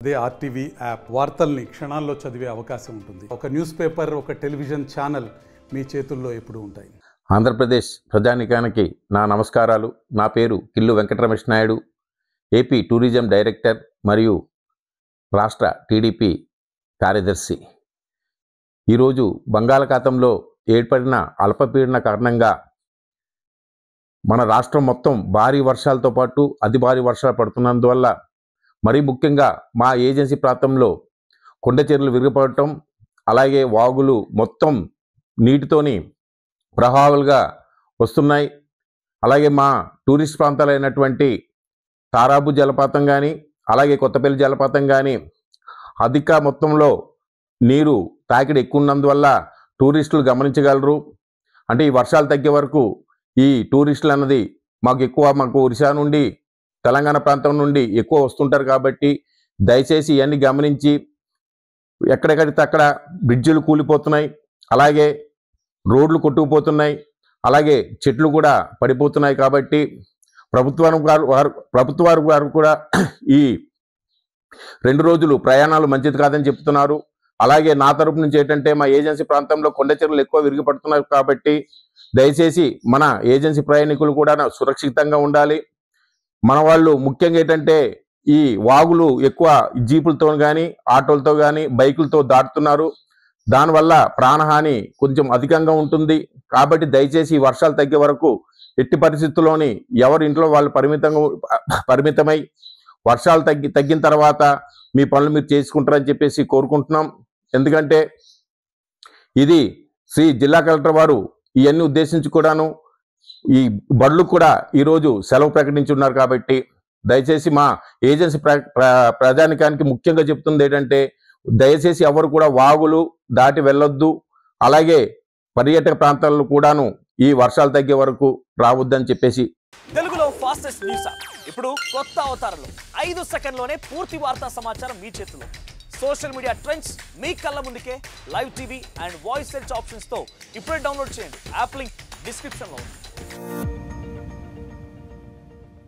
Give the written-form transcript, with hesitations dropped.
అదే RTV app వార్తల్ని క్షణాల్లో చదివే అవకాశం ఉంటుంది. ఒక న్యూస్ పేపర్, ఒక టెలివిజన్ ఛానల్ మీ చేతుల్లో ఎప్పుడూ ఉంటాయి. ఆంధ్రప్రదేశ్ ప్రజానికానికి నా నమస్కారాలు. నా పేరు kill Venkataramesh Naidu, AP tourism director మరియు రాష్ట్ర టీడీపీ కార్యదర్శి. ఈరోజు బంగాళాఖాతంలో ఏర్పడిన అల్పపీడన కారణంగా మన రాష్ట్రం మొత్తం భారీ వర్షాలతో పాటు అతి భారీ వర్షాలు పడుతున్నందువల్ల మరీ ముఖ్యంగా మా ఏజెన్సీ ప్రాంతంలో కొండ చర్యలు విరిగిపడటం, అలాగే వాగులు మొత్తం నీటితోని ప్రవాహాలుగా వస్తున్నాయి. అలాగే మా టూరిస్ట్ ప్రాంతాలైనటువంటి తారాబు జలపాతం కానీ, అలాగే కొత్తపల్లి జలపాతం కానీ అధిక మొత్తంలో నీరు తాకిడి ఎక్కువ ఉన్నందువల్ల టూరిస్టులు గమనించగలరు. అంటే ఈ వర్షాలు తగ్గే వరకు ఈ టూరిస్టులు అన్నది మాకు ఒరిస్సా నుండి, తెలంగాణ ప్రాంతం నుండి ఎక్కువ వస్తుంటారు. కాబట్టి దయచేసి ఇవన్నీ గమనించి, ఎక్కడెక్కడితే అక్కడ బ్రిడ్జిలు కూలిపోతున్నాయి, అలాగే రోడ్లు కొట్టుకుపోతున్నాయి, అలాగే చెట్లు కూడా పడిపోతున్నాయి. కాబట్టి ప్రభుత్వాలు వారు కూడా ఈ 2 రోజులు ప్రయాణాలు మంచిది కాదని చెప్తున్నారు. అలాగే నా తరపు నుంచి ఏంటంటే, మా ఏజెన్సీ ప్రాంతంలో కొండ చర్యలు ఎక్కువ విరిగిపడుతున్నాయి. కాబట్టి దయచేసి మన ఏజెన్సీ ప్రయాణికులు కూడా సురక్షితంగా ఉండాలి. మన వాళ్ళు ముఖ్యంగా ఏంటంటే, ఈ వాగులు ఎక్కువ జీపులతో కానీ, ఆటోలతో కానీ, బైకులతో దాటుతున్నారు. దానివల్ల ప్రాణహాని కొంచెం అధికంగా ఉంటుంది. కాబట్టి దయచేసి ఈ వర్షాలు తగ్గే వరకు ఎట్టి పరిస్థితుల్లోని ఎవరి ఇంట్లో వాళ్ళు పరిమితమై వర్షాలు తగ్గిన తర్వాత మీ పనులు మీరు చేసుకుంటారని చెప్పేసి కోరుకుంటున్నాం. ఎందుకంటే ఇది శ్రీ జిల్లా కలెక్టర్ వారు ఇవన్నీ ఉద్దేశించి కూడాను ఈ బడులు కూడా ఈరోజు సెలవు ప్రకటించున్నారు. కాబట్టి దయచేసి మా ఏజెన్సీ ప్రజానికానికి ముఖ్యంగా చెప్తుంది ఏంటంటే, దయచేసి ఎవరు కూడా వాగులు దాటి వెళ్ళొద్దు. అలాగే పర్యాటక ప్రాంతాల్లో కూడాను ఈ వర్షాలు తగ్గే వరకు రావద్దని చెప్పేసి. తెలుగులో ఫాస్టెస్ట్ న్యూస్ ఇప్పుడు కొత్త అవతారంలో 5 సెకండ్లోనే పూర్తి వార్తా సమాచారం మీ చేతిలో. సోషల్ మీడియా ట్రెండ్స్ మీ కళ్ళ ముందుకే live TV and voice search ఆప్షన్స్తో ఇప్పుడే డౌన్లోడ్ చేయండి. యాప్ లింక్ డిస్క్రిప్షన్లో ఉంది.